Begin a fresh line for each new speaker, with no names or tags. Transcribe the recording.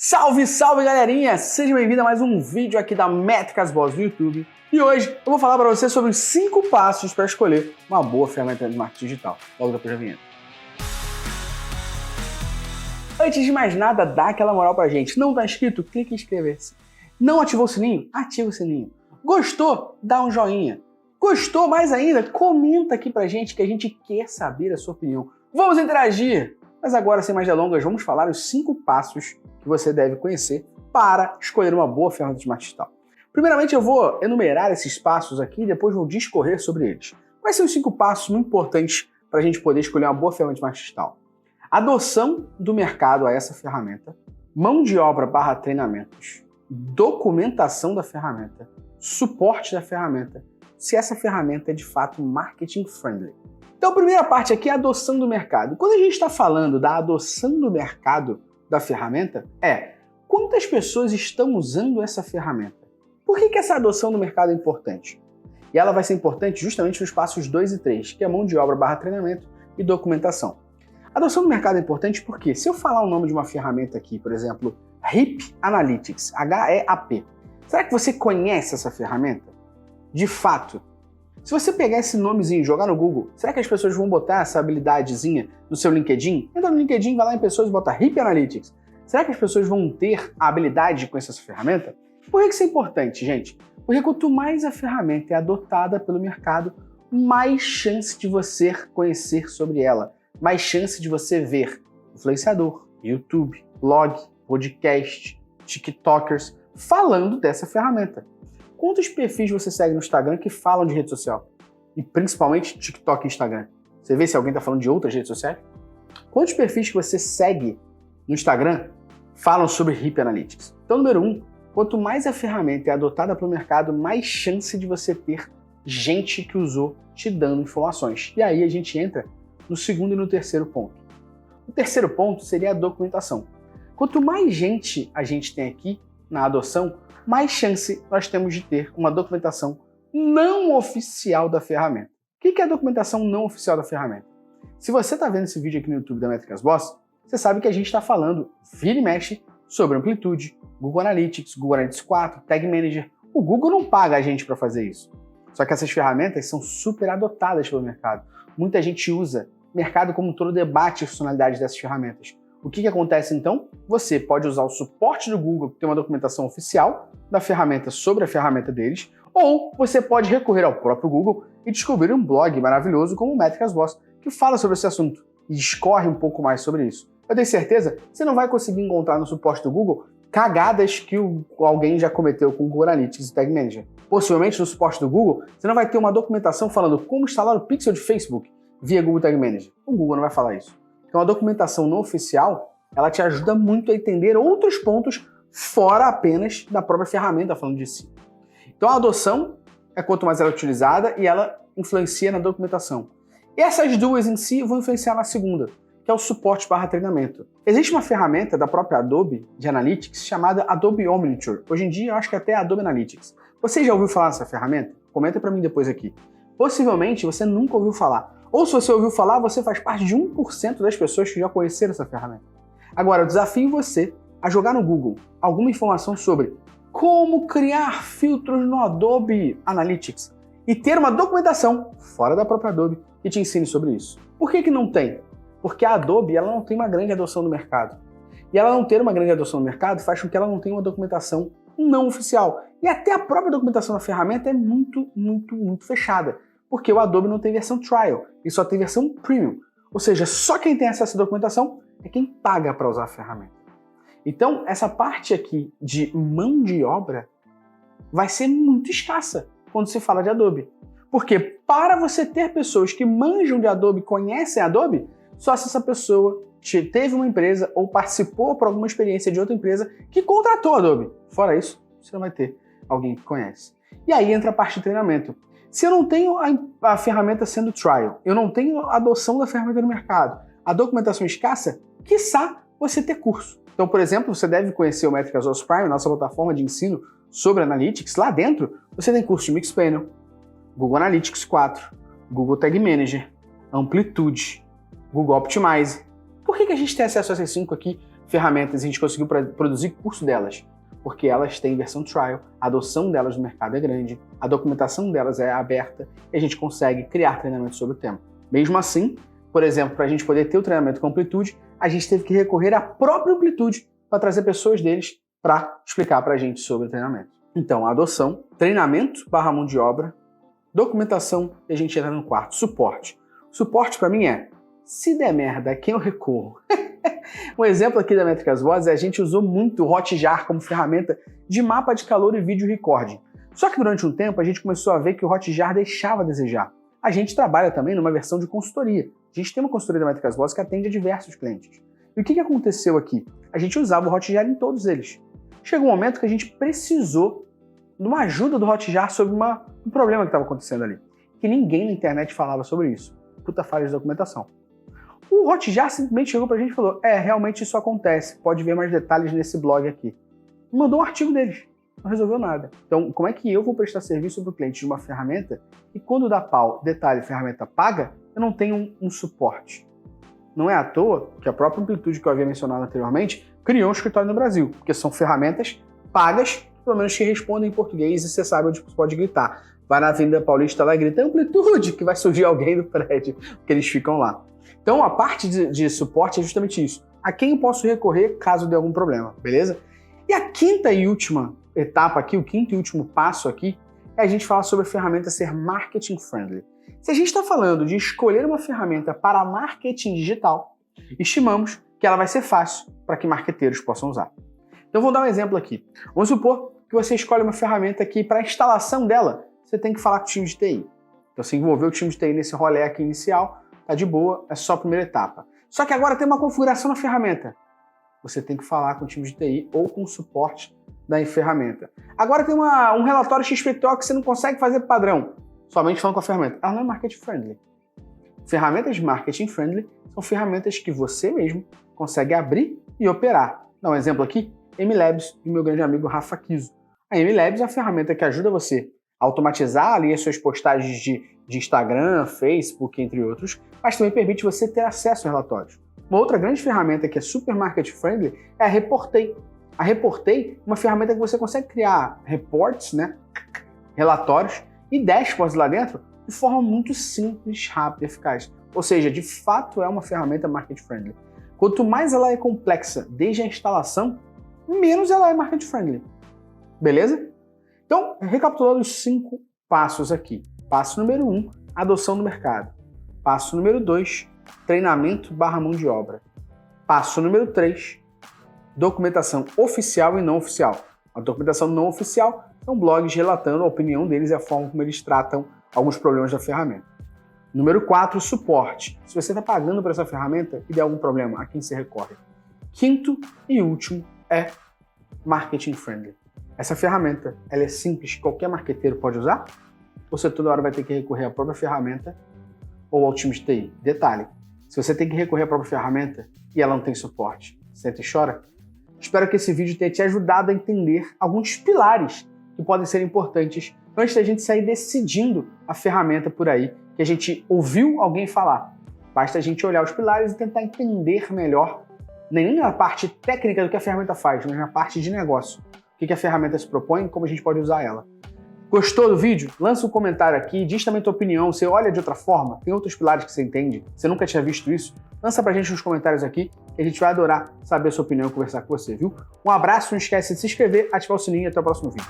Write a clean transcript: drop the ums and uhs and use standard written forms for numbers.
Salve, salve galerinha! Seja bem-vindo a mais um vídeo aqui da Métricas Boss do YouTube. E hoje eu vou falar para você sobre os 5 passos para escolher uma boa ferramenta de marketing digital. Logo depois da vinheta. Antes de mais nada, dá aquela moral pra gente. Não tá inscrito? Clique em inscrever-se. Não ativou o sininho? Ativa o sininho. Gostou? Dá um joinha. Gostou mais ainda? Comenta aqui pra gente que a gente quer saber a sua opinião. Vamos interagir! Mas agora, sem mais delongas, vamos falar os 5 passos que você deve conhecer para escolher uma boa ferramenta de marketing digital. Primeiramente, eu vou enumerar esses passos aqui e depois vou discorrer sobre eles. Quais são os 5 passos muito importantes para a gente poder escolher uma boa ferramenta de marketing digital? Adoção do mercado a essa ferramenta, mão de obra / treinamentos, documentação da ferramenta, suporte da ferramenta, se essa ferramenta é de fato marketing friendly. Então, a primeira parte aqui é a adoção do mercado. Quando a gente está falando da adoção do mercado da ferramenta, quantas pessoas estão usando essa ferramenta? Por que essa adoção do mercado é importante? E ela vai ser importante justamente nos passos 2 e 3, que é mão de obra / treinamento e documentação. A adoção do mercado é importante porque, se eu falar o nome de uma ferramenta aqui, por exemplo, HEAP Analytics, H-E-A-P, será que você conhece essa ferramenta? De fato. Se você pegar esse nomezinho e jogar no Google, será que as pessoas vão botar essa habilidadezinha no seu LinkedIn? Entra no LinkedIn, vai lá em pessoas e bota HEAP Analytics. Será que as pessoas vão ter a habilidade de conhecer essa ferramenta? Por que isso é importante, gente? Porque quanto mais a ferramenta é adotada pelo mercado, mais chance de você conhecer sobre ela, mais chance de você ver influenciador, YouTube, blog, podcast, TikTokers falando dessa ferramenta. Quantos perfis você segue no Instagram que falam de rede social? E principalmente TikTok e Instagram. Você vê se alguém está falando de outras redes sociais? Quantos perfis que você segue no Instagram falam sobre HEAP Analytics? Então, número 1, quanto mais a ferramenta é adotada pelo mercado, mais chance de você ter gente que usou te dando informações. E aí a gente entra no segundo e no terceiro ponto. O terceiro ponto seria a documentação. Quanto mais gente a gente tem aqui na adoção, mais chance nós temos de ter uma documentação não oficial da ferramenta. O que é a documentação não oficial da ferramenta? Se você está vendo esse vídeo aqui no YouTube da Métricas Boss, você sabe que a gente está falando, vira e mexe, sobre Amplitude, Google Analytics, Google Analytics 4, Tag Manager. O Google não paga a gente para fazer isso. Só que essas ferramentas são super adotadas pelo mercado. Muita gente usa. O mercado como um todo debate as funcionalidades dessas ferramentas. O que acontece então? Você pode usar o suporte do Google, que tem uma documentação oficial da ferramenta sobre a ferramenta deles, ou você pode recorrer ao próprio Google e descobrir um blog maravilhoso como o Métricas Boss, que fala sobre esse assunto e discorre um pouco mais sobre isso. Eu tenho certeza que você não vai conseguir encontrar no suporte do Google cagadas que alguém já cometeu com o Google Analytics e Tag Manager. Possivelmente no suporte do Google, você não vai ter uma documentação falando como instalar o pixel de Facebook via Google Tag Manager. O Google não vai falar isso. Então a documentação não oficial, ela te ajuda muito a entender outros pontos fora apenas da própria ferramenta falando de si. Então a adoção é quanto mais ela é utilizada e ela influencia na documentação. E essas duas em si vão influenciar na segunda, que é o suporte / treinamento. Existe uma ferramenta da própria Adobe de Analytics chamada Adobe Omniture. Hoje em dia eu acho que até é Adobe Analytics. Você já ouviu falar dessa ferramenta? Comenta para mim depois aqui. Possivelmente você nunca ouviu falar. Ou se você ouviu falar, você faz parte de 1% das pessoas que já conheceram essa ferramenta. Agora, eu desafio você a jogar no Google alguma informação sobre como criar filtros no Adobe Analytics e ter uma documentação fora da própria Adobe que te ensine sobre isso. Por que não tem? Porque a Adobe ela não tem uma grande adoção no mercado. E ela não ter uma grande adoção no mercado faz com que ela não tenha uma documentação não oficial. E até a própria documentação da ferramenta é muito fechada. Porque o Adobe não tem versão trial, e só tem versão premium. Ou seja, só quem tem acesso à documentação é quem paga para usar a ferramenta. Então, essa parte aqui de mão de obra vai ser muito escassa quando se fala de Adobe. Porque para você ter pessoas que manjam de Adobe, conhecem Adobe, só se essa pessoa teve uma empresa ou participou por alguma experiência de outra empresa que contratou Adobe. Fora isso, você não vai ter alguém que conhece. E aí entra a parte de treinamento. Se eu não tenho a ferramenta sendo trial, eu não tenho a adoção da ferramenta no mercado, a documentação escassa, quiçá você ter curso. Então, por exemplo, você deve conhecer o Métricas Boss Prime, nossa plataforma de ensino sobre Analytics. Lá dentro, você tem curso de Mixpanel, Google Analytics 4, Google Tag Manager, Amplitude, Google Optimize. Por que a gente tem acesso a esses 5 aqui ferramentas a gente conseguiu produzir curso delas, porque elas têm versão trial, a adoção delas no mercado é grande, a documentação delas é aberta e a gente consegue criar treinamentos sobre o tema. Mesmo assim, por exemplo, para a gente poder ter o treinamento com Amplitude, a gente teve que recorrer à própria Amplitude para trazer pessoas deles para explicar para a gente sobre o treinamento. Então, a adoção, treinamento / mão de obra, documentação e a gente entra no quarto, suporte. Suporte para mim é, se der merda, a quem eu recorro? Um exemplo aqui da Métricas Vozes é a gente usou muito o Hotjar como ferramenta de mapa de calor e vídeo recording. Só que durante um tempo a gente começou a ver que o Hotjar deixava a desejar. A gente trabalha também numa versão de consultoria. A gente tem uma consultoria da Métricas Vozes que atende a diversos clientes. E o que aconteceu aqui? A gente usava o Hotjar em todos eles. Chegou um momento que a gente precisou de uma ajuda do Hotjar sobre um problema que estava acontecendo ali. Que ninguém na internet falava sobre isso. Puta falha de documentação. O Hotjar simplesmente chegou pra gente e falou, realmente isso acontece, pode ver mais detalhes nesse blog aqui. Mandou um artigo deles, não resolveu nada. Então, como é que eu vou prestar serviço para o cliente de uma ferramenta e quando dá pau, detalhe, ferramenta paga, eu não tenho um suporte? Não é à toa que a própria Amplitude que eu havia mencionado anteriormente criou um escritório no Brasil, porque são ferramentas pagas, pelo menos que respondem em português e você sabe onde você pode gritar. Vai na Avenida Paulista lá e grita Amplitude, que vai surgir alguém do prédio, porque eles ficam lá. Então a parte de suporte é justamente isso. A quem eu posso recorrer caso dê algum problema, beleza? E a quinta e última etapa aqui, o quinto e último passo aqui, é a gente falar sobre a ferramenta ser marketing friendly. Se a gente está falando de escolher uma ferramenta para marketing digital, estimamos que ela vai ser fácil para que marqueteiros possam usar. Então vou dar um exemplo aqui. Vamos supor que você escolhe uma ferramenta que para a instalação dela, você tem que falar com o time de TI. Então você envolveu o time de TI nesse rolê aqui inicial, tá de boa, é só a primeira etapa. Só que agora tem uma configuração na ferramenta. Você tem que falar com o time de TI ou com o suporte da ferramenta. Agora tem um relatório XPTO que você não consegue fazer padrão, somente falando com a ferramenta. Ela não é marketing friendly. Ferramentas de marketing friendly são ferramentas que você mesmo consegue abrir e operar. Dá um exemplo aqui, MLabs do meu grande amigo Rafa Kiso. A MLabs é uma ferramenta que ajuda você a automatizar ali as suas postagens de Instagram, Facebook, entre outros, mas também permite você ter acesso a relatórios. Uma outra grande ferramenta que é super market friendly é a Reportei. A Reportei é uma ferramenta que você consegue criar reports, relatórios e dashboards lá dentro de forma muito simples, rápida e eficaz. Ou seja, de fato é uma ferramenta market friendly. Quanto mais ela é complexa desde a instalação, menos ela é market friendly. Beleza? Então, recapitulando os 5 passos aqui. Passo número 1, adoção do mercado. Passo número 2, treinamento / mão de obra. Passo número 3, documentação oficial e não oficial. A documentação não oficial são blogs relatando a opinião deles e a forma como eles tratam alguns problemas da ferramenta. Número 4, suporte. Se você está pagando por essa ferramenta e der algum problema, a quem você recorre? Quinto e último é marketing friendly. Essa ferramenta, ela é simples, qualquer marqueteiro pode usar? Ou você toda hora vai ter que recorrer à própria ferramenta ou ao time de TI? Detalhe, se você tem que recorrer à própria ferramenta e ela não tem suporte, senta e chora? Espero que esse vídeo tenha te ajudado a entender alguns pilares que podem ser importantes antes da gente sair decidindo a ferramenta por aí, que a gente ouviu alguém falar. Basta a gente olhar os pilares e tentar entender melhor, nem na parte técnica do que a ferramenta faz, mas na parte de negócio. O que a ferramenta se propõe e como a gente pode usar ela. Gostou do vídeo? Lança um comentário aqui, diz também tua opinião, você olha de outra forma, tem outros pilares que você entende, você nunca tinha visto isso? Lança pra gente nos comentários aqui, que a gente vai adorar saber a sua opinião e conversar com você, viu? Um abraço, não esquece de se inscrever, ativar o sininho e até o próximo vídeo.